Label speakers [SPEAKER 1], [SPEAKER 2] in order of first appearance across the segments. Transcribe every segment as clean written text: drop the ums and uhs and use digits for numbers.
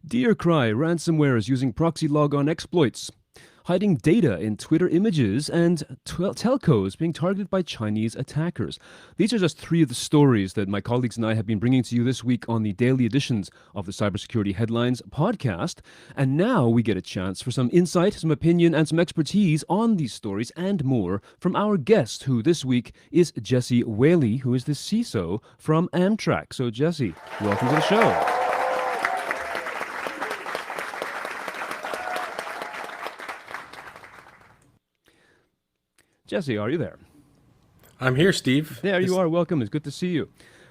[SPEAKER 1] DearCry, ransomware is using ProxyLogon exploits, hiding data in Twitter images, and telcos being targeted by Chinese attackers. These are just three of the stories that my colleagues and I have been bringing to you this week on the daily editions of the Cybersecurity Headlines podcast. And now we get a chance for some insight, some opinion, and some expertise on these stories and more from our guest, who this week is Jesse Whaley, who is the CISO from Amtrak. So, Jesse, welcome to the show. Jesse, are you there?
[SPEAKER 2] I'm here, Steve.
[SPEAKER 1] There you are. Welcome. It's good to see you.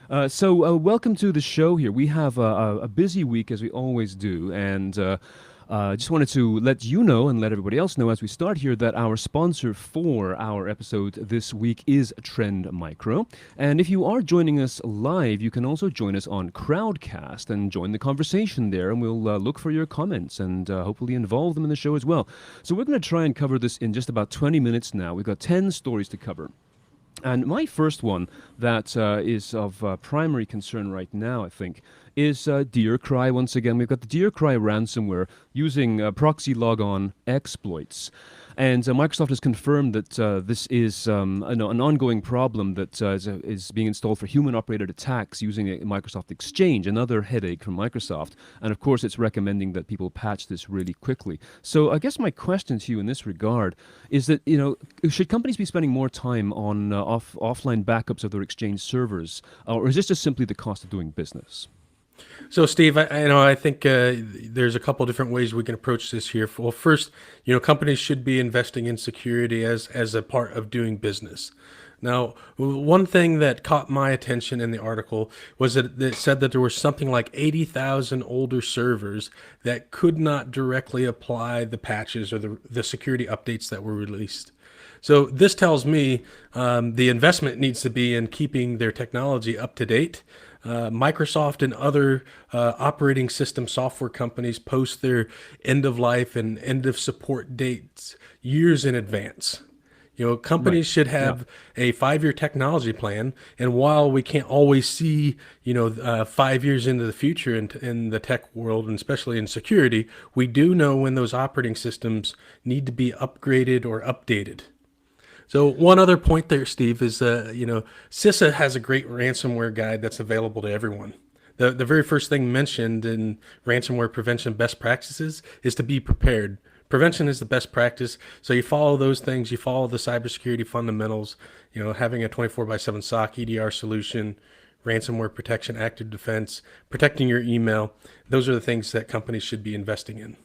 [SPEAKER 1] Welcome to the show here. We have a busy week, as we always do, and just wanted to let you know and let everybody else know as we start here that our sponsor for our episode this week is Trend Micro. And if you are joining us live, you can also join us on Crowdcast and join the conversation there, and we'll look for your comments and hopefully involve them in the show as well. So we're going to try and cover this in just about 20 minutes now. We've got 10 stories to cover. And my first one that is of primary concern right now, I think, is DearCry. Once again, we've got the DearCry ransomware using ProxyLogon exploits. And Microsoft has confirmed that this is an ongoing problem that is being installed for human-operated attacks using a Microsoft Exchange, another headache from Microsoft. And of course, it's recommending that people patch this really quickly. So I guess my question to you in this regard is that, should companies be spending more time on offline backups of their Exchange servers, or is this just simply the cost of doing business?
[SPEAKER 2] So, Steve, I think there's a couple different ways we can approach this here. Well, first, companies should be investing in security as a part of doing business. Now, one thing that caught my attention in the article was that it said that there were something like 80,000 older servers that could not directly apply the patches or the security updates that were released. So this tells me the investment needs to be in keeping their technology up to date. Microsoft and other operating system software companies post their end of life and end of support dates years in advance. Companies should have a 5-year technology plan. And while we can't always see, 5 years into the future in the tech world, and especially in security, we do know when those operating systems need to be upgraded or updated. So one other point there, Steve, is CISA has a great ransomware guide that's available to everyone. The very first thing mentioned in ransomware prevention best practices is to be prepared. Prevention is the best practice. So you follow those things, you follow the cybersecurity fundamentals, having a 24/7 SOC, EDR solution, ransomware protection, active defense, protecting your email. Those are the things that companies should be investing in.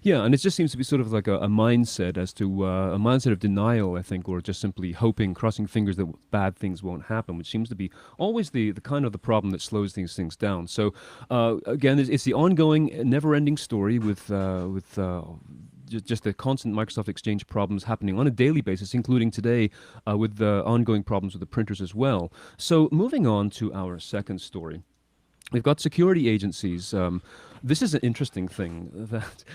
[SPEAKER 1] Yeah, and it just seems to be sort of like a mindset as to a mindset of denial, I think, or just simply hoping, crossing fingers that bad things won't happen, which seems to be always the kind of the problem that slows these things down. So again, it's the ongoing, never-ending story with just the constant Microsoft Exchange problems happening on a daily basis, including today with the ongoing problems with the printers as well. So moving on to our second story. We've got security agencies. This is an interesting thing that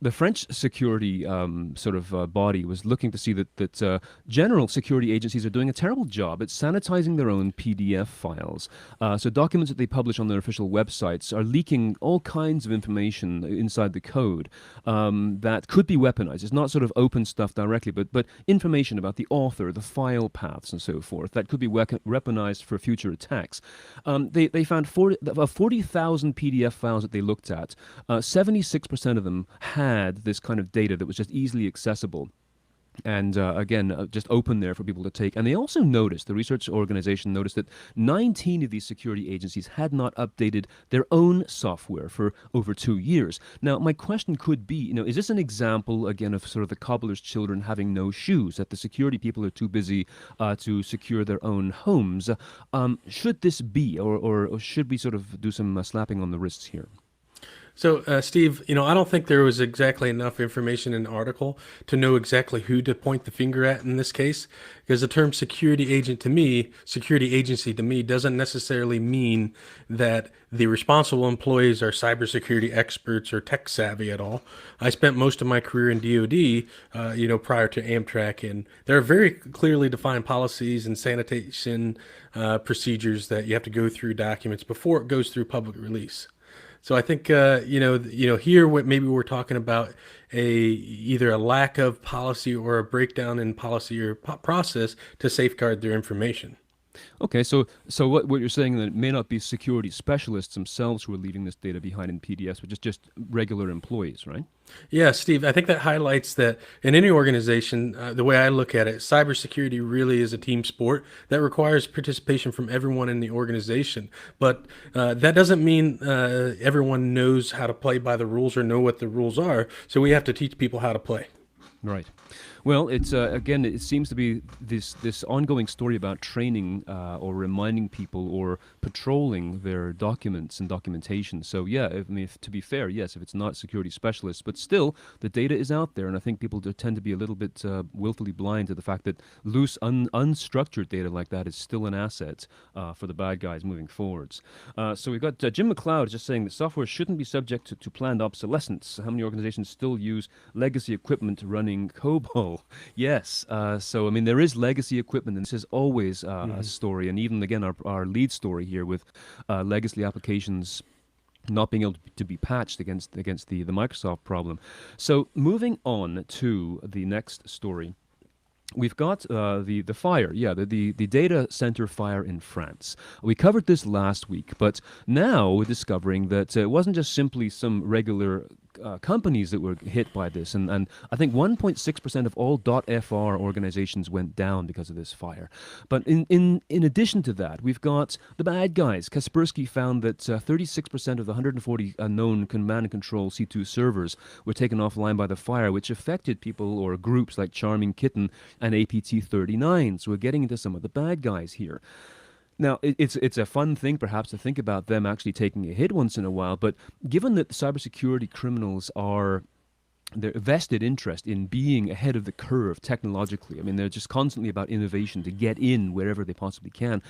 [SPEAKER 1] the French security body was looking to see that general security agencies are doing a terrible job at sanitizing their own PDF files. So documents that they publish on their official websites are leaking all kinds of information inside the code that could be weaponized. It's not sort of open stuff directly, but information about the author, the file paths, and so forth that could be weaponized for future attacks. They found 40,000 PDF files that they looked at. 76% of them had this kind of data that was just easily accessible. And again, just open there for people to take. And they also noticed, the research organization noticed that 19 of these security agencies had not updated their own software for over 2 years. Now, my question could be, is this an example, again, of sort of the cobbler's children having no shoes, that the security people are too busy to secure their own homes? Should this be, or should we sort of do some slapping on the wrists here?
[SPEAKER 2] So, Steve, I don't think there was exactly enough information in the article to know exactly who to point the finger at in this case, because the term security agency to me, doesn't necessarily mean that the responsible employees are cybersecurity experts or tech savvy at all. I spent most of my career in DoD, prior to Amtrak, and there are very clearly defined policies and sanitation procedures that you have to go through documents before it goes through public release. So I think here what maybe we're talking about either a lack of policy or a breakdown in policy or process to safeguard their information.
[SPEAKER 1] Okay, so what you're saying that it may not be security specialists themselves who are leaving this data behind in PDFs, but just regular employees, right?
[SPEAKER 2] Yeah, Steve, I think that highlights that in any organization, the way I look at it, cybersecurity really is a team sport that requires participation from everyone in the organization. But that doesn't mean everyone knows how to play by the rules or know what the rules are. So we have to teach people how to play.
[SPEAKER 1] Right. Well, it's again, it seems to be this ongoing story about training or reminding people or patrolling their documents and documentation. So yeah, I mean, to be fair, yes, if it's not security specialists, but still the data is out there, and I think people do tend to be a little bit willfully blind to the fact that loose, unstructured data like that is still an asset for the bad guys moving forwards. So we've got Jim MacLeod just saying that software shouldn't be subject to planned obsolescence. How many organizations still use legacy equipment running COBOL? Yes. So, I mean, there is legacy equipment, and this is always a story. And even, again, our lead story here with legacy applications not being able to be patched against the Microsoft problem. So, moving on to the next story. We've got the fire, the data center fire in France. We covered this last week, but now we're discovering that it wasn't just simply some regular companies that were hit by this, and I think 1.6% of all .fr organizations went down because of this fire. But in addition to that, we've got the bad guys. Kaspersky found that 36% of the 140 known command and control C2 servers were taken offline by the fire, which affected people or groups like Charming Kitten and APT39. So we're getting into some of the bad guys here. Now, it's a fun thing, perhaps, to think about them actually taking a hit once in a while, but given that cybersecurity criminals are their vested interest in being ahead of the curve technologically, I mean, they're just constantly about innovation to get in wherever they possibly can,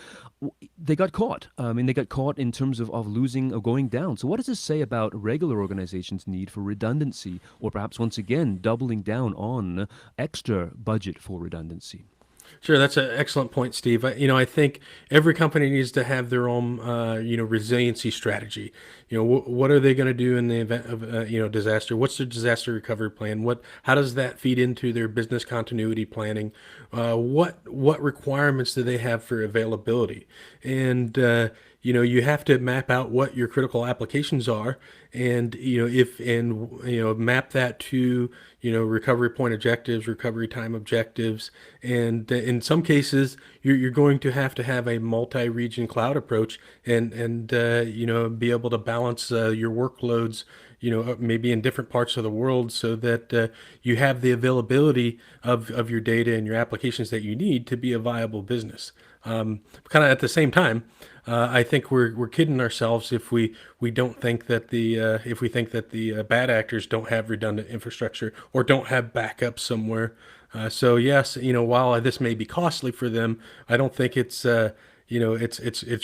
[SPEAKER 1] they got caught. I mean, they got caught in terms of losing or going down. So what does this say about regular organizations' need for redundancy, or perhaps, once again, doubling down on extra budget for redundancy?
[SPEAKER 2] Sure, that's an excellent point, Steve. I think every company needs to have their own, resiliency strategy. What are they going to do in the event of, disaster? What's their disaster recovery plan? How does that feed into their business continuity planning? What requirements do they have for availability? And you have to map out what your critical applications are, and map that to recovery point objectives, recovery time objectives, and in some cases you're going to have a multi-region cloud approach, and be able to balance your workloads, maybe in different parts of the world, so that you have the availability of your data and your applications that you need to be a viable business. Kind of at the same time, I think we're kidding ourselves if we don't think that the bad actors don't have redundant infrastructure or don't have backups somewhere. So yes, while this may be costly for them, I don't think it's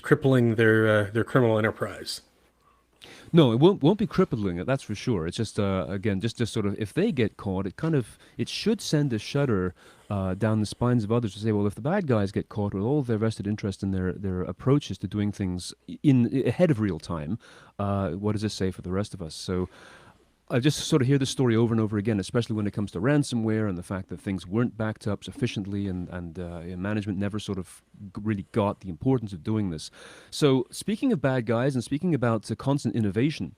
[SPEAKER 2] crippling their criminal enterprise.
[SPEAKER 1] No, it won't be crippling, that's for sure. It's just again, just sort of, if they get caught, it should send a shudder down the spines of others to say, well, if the bad guys get caught with all of their vested interest in their approaches to doing things ahead of real time, what does this say for the rest of us? So I just sort of hear this story over and over again, especially when it comes to ransomware and the fact that things weren't backed up sufficiently, and management never sort of really got the importance of doing this. So speaking of bad guys and speaking about constant innovation,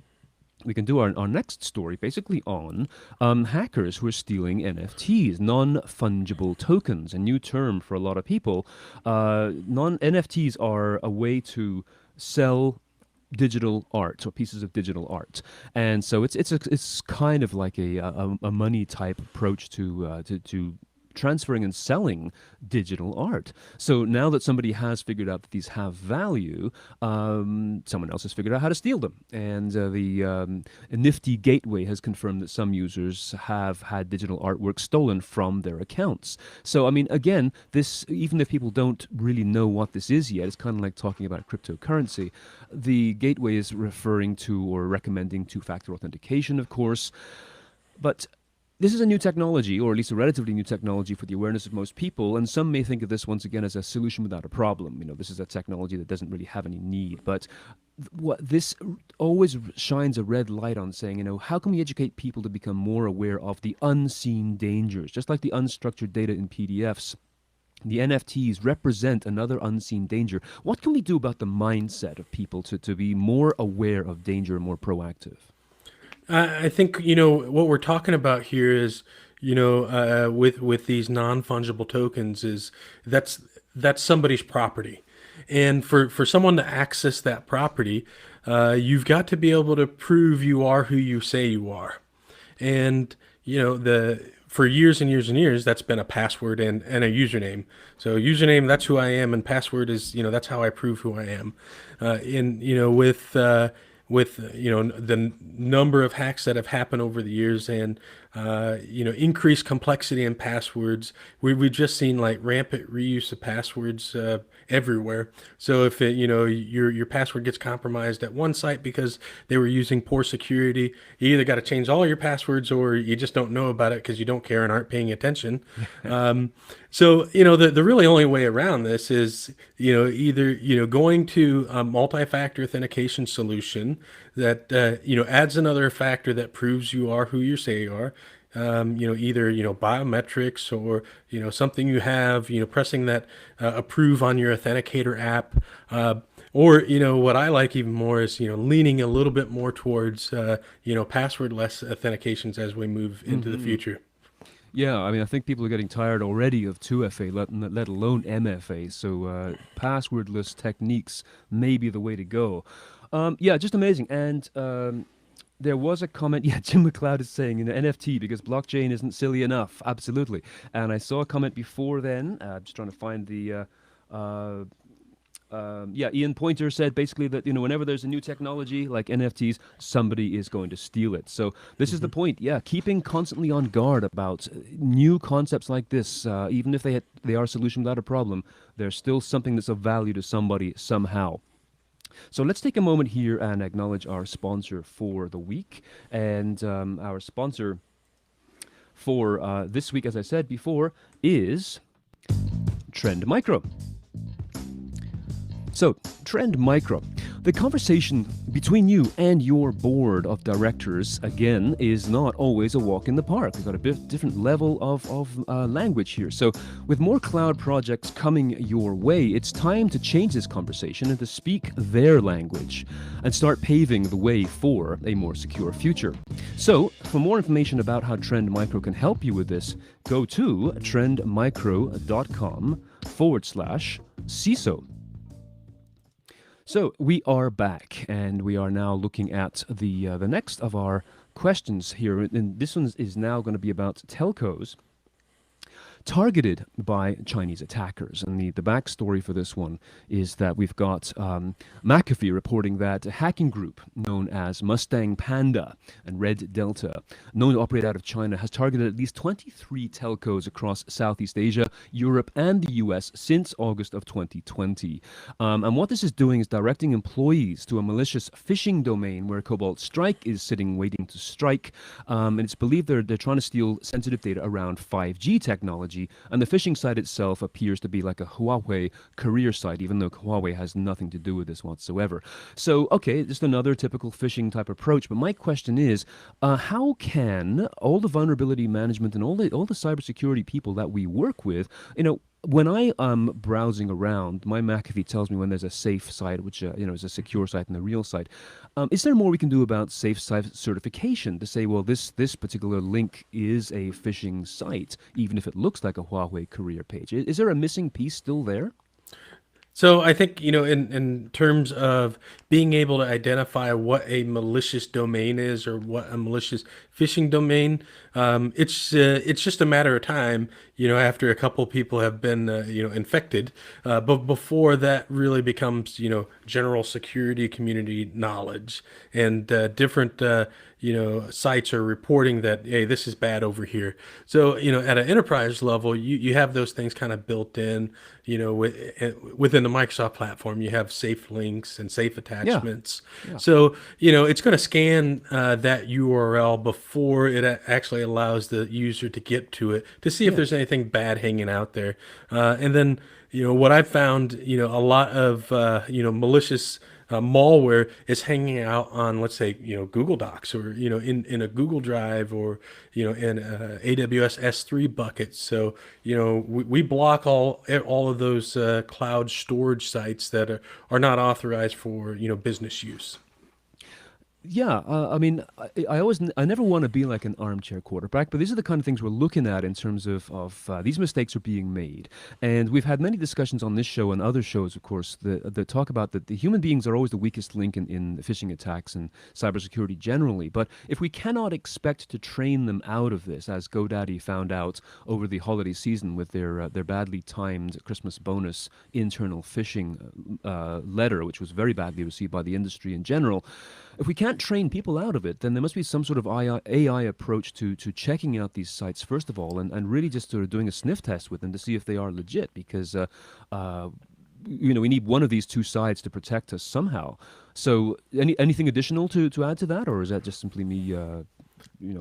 [SPEAKER 1] we can do our next story basically on hackers who are stealing NFTs, non-fungible tokens, a new term for a lot of people. NFTs are a way to sell digital art or pieces of digital art, and so it's kind of like a money type approach to transferring and selling digital art. So now that somebody has figured out that these have value, someone else has figured out how to steal them. And the Nifty Gateway has confirmed that some users have had digital artwork stolen from their accounts. So, I mean, again, this, even if people don't really know what this is yet, it's kind of like talking about cryptocurrency. The gateway is referring to or recommending two-factor authentication, of course. But this is a new technology, or at least a relatively new technology for the awareness of most people, and some may think of this once again as a solution without a problem. This is a technology that doesn't really have any need, but what this always shines a red light on saying, how can we educate people to become more aware of the unseen dangers, just like the unstructured data in PDFs. The NFTs represent another unseen danger. What can we do about the mindset of people to be more aware of danger and more proactive?
[SPEAKER 2] I think what we're talking about here is with these non-fungible tokens is that's somebody's property, and for someone to access that property, you've got to be able to prove you are who you say you are, and the for years and years and years that's been a password and a username. So username, that's who I am, and password is that's how I prove who I am. In with the number of hacks that have happened over the years, and increased complexity in passwords, we've just seen like rampant reuse of passwords everywhere. So if your password gets compromised at one site because they were using poor security, you either got to change all your passwords or you just don't know about it because you don't care and aren't paying attention. So the really only way around this is either going to a multi-factor authentication solution that adds another factor that proves you are who you say you are. Either biometrics or something you have, pressing that approve on your authenticator app, or what I like even more is leaning a little bit more towards passwordless authentications as we move into the future.
[SPEAKER 1] Yeah, I mean, I think people are getting tired already of 2FA, let alone MFA. So passwordless techniques may be the way to go. Yeah, just amazing. And there was a comment. Yeah, Jim MacLeod is saying NFT because blockchain isn't silly enough. Absolutely. And I saw a comment before then. Just trying to find the. Ian Pointer said basically that whenever there's a new technology like NFTs, somebody is going to steal it. So this is the point. Yeah, keeping constantly on guard about new concepts like this, even if they are a solution without a problem, there's still something that's of value to somebody somehow. So let's take a moment here and acknowledge our sponsor for the week. And our sponsor for this week, as I said before, is Trend Micro. So, Trend Micro. The conversation between you and your board of directors, again, is not always a walk in the park. We've got a bit different level of language here. So, with more cloud projects coming your way, it's time to change this conversation and to speak their language and start paving the way for a more secure future. So, for more information about how Trend Micro can help you with this, go to trendmicro.com/CISO. So we are back, and we are now looking at the next of our questions here. And this one is now going to be about telcos targeted by Chinese attackers. And the backstory for this one is that we've got McAfee reporting that a hacking group known as Mustang Panda and Red Delta, known to operate out of China, has targeted at least 23 telcos across Southeast Asia, Europe, and the US since August of 2020. And what this is doing is directing employees to a malicious phishing domain where Cobalt Strike is sitting waiting to strike. And it's believed they're trying to steal sensitive data around 5G technology. And the phishing site itself appears to be like a Huawei career site, even though Huawei has nothing to do with this whatsoever. So, okay, just another typical phishing type approach. But my question is, how can all the vulnerability management and all the cybersecurity people that we work with, when I am browsing around, my McAfee tells me when there's a safe site, which is a secure site and a real site. Is there more we can do about safe site certification to say, well, this particular link is a phishing site, even if it looks like a Huawei career page? Is there a missing piece still there?
[SPEAKER 2] So I think, in terms of being able to identify what a malicious domain is or what a malicious phishing domain, it's just a matter of time, after a couple people have been, infected, but before that really becomes, general security community knowledge and different, sites are reporting that, hey, this is bad over here. So, at an enterprise level, you have those things kind of built in, within the Microsoft platform. You have safe links and safe
[SPEAKER 1] Yeah,
[SPEAKER 2] attachments.
[SPEAKER 1] yeah,
[SPEAKER 2] So, it's going to scan that URL before it actually allows the user to get to it to see if
[SPEAKER 1] yeah.
[SPEAKER 2] there's anything bad hanging out there. And then, what I've found, a lot of, malicious malware is hanging out on, let's say, Google Docs, or, in a Google Drive, or, in AWS S3 buckets. So, we block all of those cloud storage sites that are not authorized for, business use.
[SPEAKER 1] Yeah, I mean, I never want to be like an armchair quarterback, but these are the kind of things we're looking at in terms of these mistakes are being made, and we've had many discussions on this show and other shows, of course, that talk about that the human beings are always the weakest link in phishing attacks and cybersecurity generally. But if we cannot expect to train them out of this, as GoDaddy found out over the holiday season with their badly timed Christmas bonus internal phishing letter, which was very badly received by the industry in general. If we can't train people out of it, then there must be some sort of AI approach to checking out these sites, first of all, and really just sort of doing a sniff test with them to see if they are legit, because we need one of these two sides to protect us somehow. So anything additional to add to that, or is that just simply me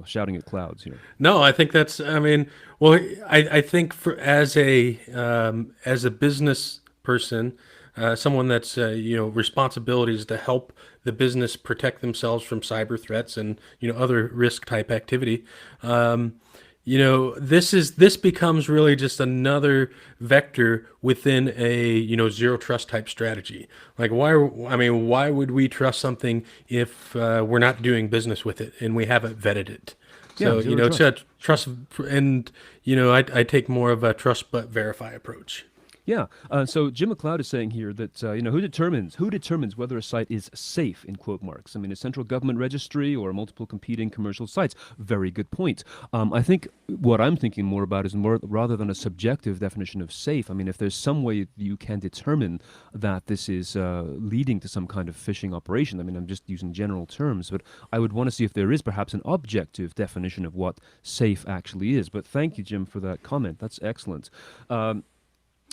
[SPEAKER 1] shouting at clouds here?
[SPEAKER 2] No, I think that's, I mean, well, I think as a business person, someone that's, responsibilities to help the business protect themselves from cyber threats and, other risk type activity. This becomes really just another vector within a, zero trust type strategy. Like, why would we trust something if we're not doing business with it and we haven't vetted it?
[SPEAKER 1] Yeah,
[SPEAKER 2] So,
[SPEAKER 1] zero
[SPEAKER 2] it's
[SPEAKER 1] trust.
[SPEAKER 2] a trust, and, I take more of a trust but verify approach.
[SPEAKER 1] Yeah. So Jim MacLeod is saying here that who determines whether a site is safe in quote marks? I mean, a central government registry or multiple competing commercial sites? Very good point. I think what I'm thinking more about is more rather than a subjective definition of safe. I mean, if there's some way you can determine that this is leading to some kind of phishing operation. I mean, I'm just using general terms, but I would want to see if there is perhaps an objective definition of what safe actually is. But thank you, Jim, for that comment. That's excellent.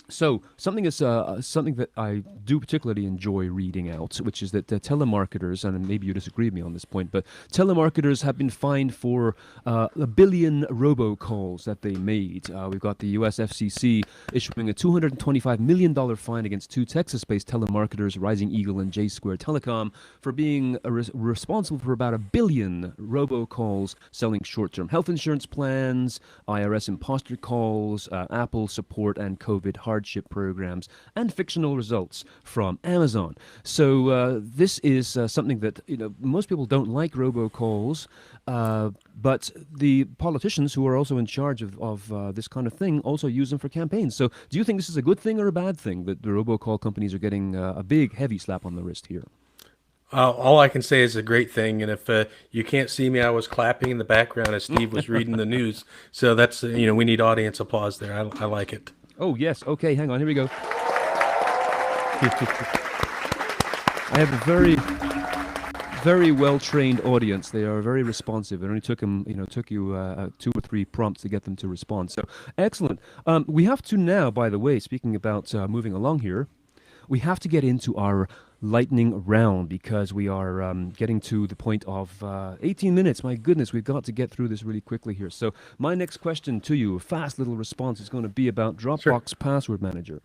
[SPEAKER 1] So something that I do particularly enjoy reading out, which is that telemarketers, and maybe you disagree with me on this point, but telemarketers have been fined for 1 billion robocalls that they made. We've got the U.S. FCC issuing a $225 million fine against two Texas-based telemarketers, Rising Eagle and J Square Telecom, for being responsible for about 1 billion robocalls selling short-term health insurance plans, IRS imposter calls, Apple support, and COVID hardship programs, and fictional results from Amazon. So this is something that most people don't like robocalls, but the politicians who are also in charge of this kind of thing also use them for campaigns. So do you think this is a good thing or a bad thing that the robocall companies are getting a big, heavy slap on the wrist here?
[SPEAKER 2] All I can say is a great thing, and if you can't see me, I was clapping in the background as Steve was reading the news. So that's we need audience applause there. I like it.
[SPEAKER 1] Oh, yes. Okay, hang on. Here we go. I have a very, very well-trained audience. They are very responsive. It only took you 2 or 3 prompts to get them to respond. So excellent. We have to now, by the way, speaking about moving along here, we have to get into our lightning round because we are getting to the point of 18 minutes. My goodness, we've got to get through this really quickly here. So my next question to you, a fast little response, is going to be about Dropbox
[SPEAKER 2] Sure.
[SPEAKER 1] Password Manager.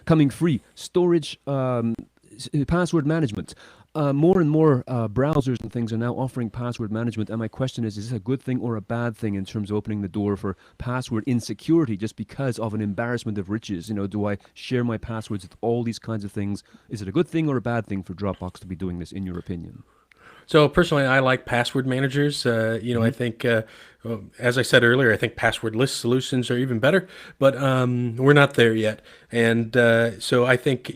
[SPEAKER 1] Coming free, storage, password management. More and more browsers and things are now offering password management. And my question is this a good thing or a bad thing in terms of opening the door for password insecurity just because of an embarrassment of riches? Do I share my passwords with all these kinds of things? Is it a good thing or a bad thing for Dropbox to be doing this, in your opinion?
[SPEAKER 2] So personally, I like password managers. I think, as I said earlier, I think passwordless solutions are even better, but we're not there yet. And so I think,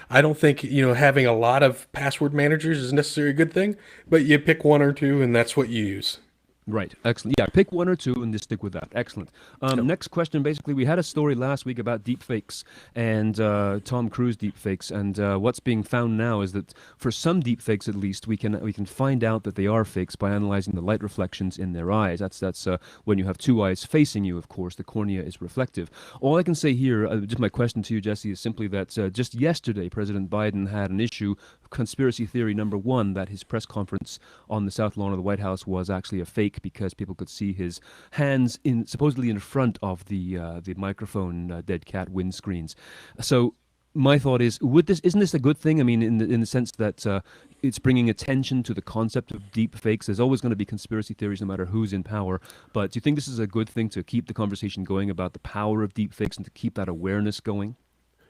[SPEAKER 2] I don't think, having a lot of password managers is necessarily a good thing, but you pick one or two and that's what you use.
[SPEAKER 1] Right. Excellent. Yeah, pick one or two and just stick with that. Excellent.
[SPEAKER 2] Yep.
[SPEAKER 1] Next question. Basically, we had a story last week about deepfakes and Tom Cruise deepfakes, and what's being found now is that for some deepfakes, at least, we can find out that they are fakes by analyzing the light reflections in their eyes. That's when you have two eyes facing you. Of course, the cornea is reflective. All I can say here, just my question to you, Jesse, is simply that just yesterday, President Biden had an issue, conspiracy theory number one, that his press conference on the South Lawn of the White House was actually a fake because people could see his hands in supposedly in front of the microphone dead cat windscreens. So my thought is, isn't this a good thing? I mean, in the sense that it's bringing attention to the concept of deep fakes. There's always going to be conspiracy theories no matter who's in power. But do you think this is a good thing to keep the conversation going about the power of deep fakes and to keep that awareness going?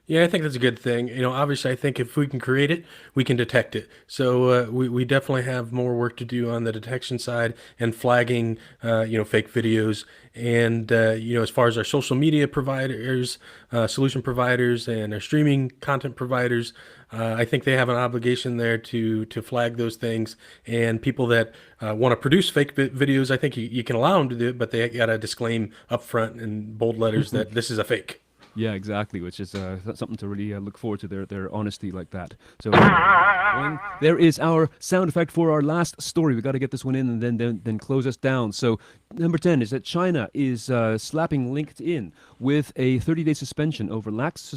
[SPEAKER 2] Yeah, I think that's a good thing. Obviously, I think if we can create it, we can detect it. So we definitely have more work to do on the detection side and flagging, fake videos. And, as far as our social media providers, solution providers, and our streaming content providers, I think they have an obligation there to flag those things. And people that want to produce fake videos, I think you can allow them to do it, but they got to disclaim upfront in bold letters that this is a fake.
[SPEAKER 1] Yeah, exactly. Which is something to really look forward to, their honesty like that. So there is our sound effect for our last story. We got to get this one in and then close us down. So number 10 is that China is slapping LinkedIn with a 30-day suspension over lax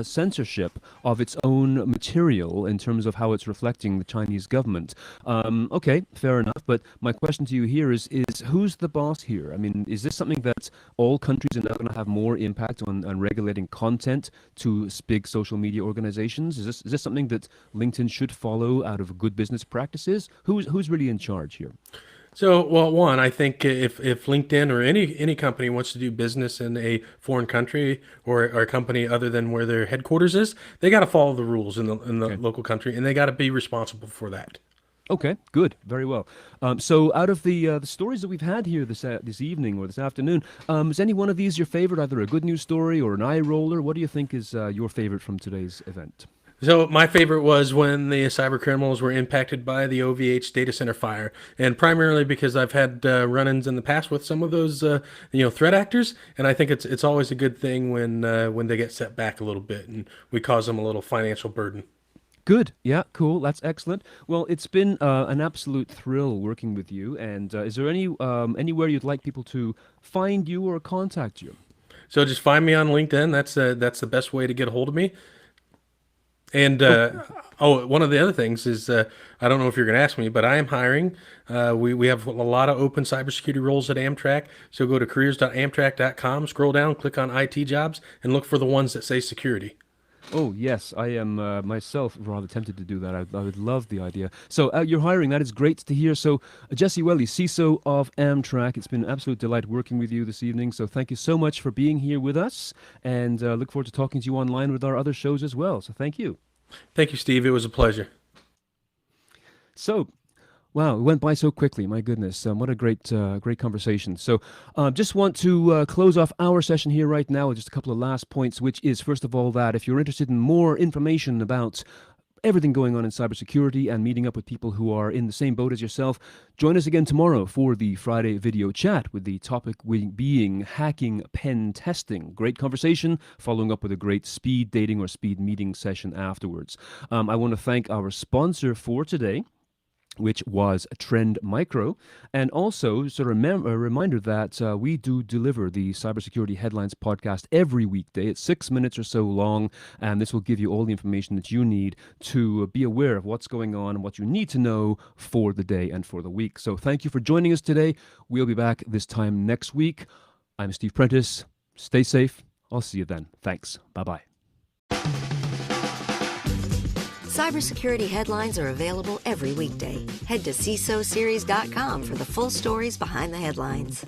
[SPEAKER 1] censorship of its own material in terms of how it's reflecting the Chinese government. Okay, fair enough. But my question to you here is who's the boss here? I mean, is this something that all countries are now going to have more impact on regulating content to big social media organizations? Is this something that LinkedIn should follow out of good business practices? Who's really in charge here?
[SPEAKER 2] So, well, one, I think if LinkedIn or any company wants to do business in a foreign country or a company other than where their headquarters is, they got to follow the rules in the
[SPEAKER 1] Okay.
[SPEAKER 2] local country, and they got to be responsible for that.
[SPEAKER 1] Okay, good, very well. So, out of the stories that we've had here this evening or this afternoon, is any one of these your favorite? Either a good news story or an eye roller? What do you think is your favorite from today's event?
[SPEAKER 2] So my favorite was when the cyber criminals were impacted by the OVH data center fire, and primarily because I've had run-ins in the past with some of those threat actors, and I think it's always a good thing when they get set back a little bit and we cause them a little financial burden.
[SPEAKER 1] Good. Yeah, cool. That's excellent. Well, it's been an absolute thrill working with you. And is there anywhere you'd like people to find you or contact you?
[SPEAKER 2] So just find me on LinkedIn. That's the best way to get a hold of me. And one of the other things is I don't know if you're going to ask me, but I am hiring. We have a lot of open cybersecurity roles at Amtrak. So go to careers.amtrak.com, scroll down, click on IT jobs, and look for the ones that say security.
[SPEAKER 1] Oh, yes, I am myself rather tempted to do that. I would love the idea. So you're hiring. That is great to hear. So Jesse Welly, CISO of Amtrak, it's been an absolute delight working with you this evening. So thank you so much for being here with us, and look forward to talking to you online with our other shows as well. So thank you.
[SPEAKER 2] Thank you, Steve. It was a pleasure.
[SPEAKER 1] So, wow, it went by so quickly. My goodness, what a great conversation. So, just want to close off our session here right now with just a couple of last points, which is, first of all, that if you're interested in more information about everything going on in cybersecurity and meeting up with people who are in the same boat as yourself, join us again tomorrow for the Friday video chat with the topic being hacking pen testing. Great conversation, following up with a great speed dating or speed meeting session afterwards. I want to thank our sponsor for today, which was Trend Micro, and also sort of a reminder that we do deliver the Cybersecurity Headlines podcast every weekday. It's 6 minutes or so long, and this will give you all the information that you need to be aware of what's going on and what you need to know for the day and for the week. So thank you for joining us today. We'll be back this time next week. I'm Steve Prentice. Stay safe. I'll see you then. Thanks. Bye-bye.
[SPEAKER 3] Cybersecurity headlines are available every weekday. Head to CISOseries.com for the full stories behind the headlines.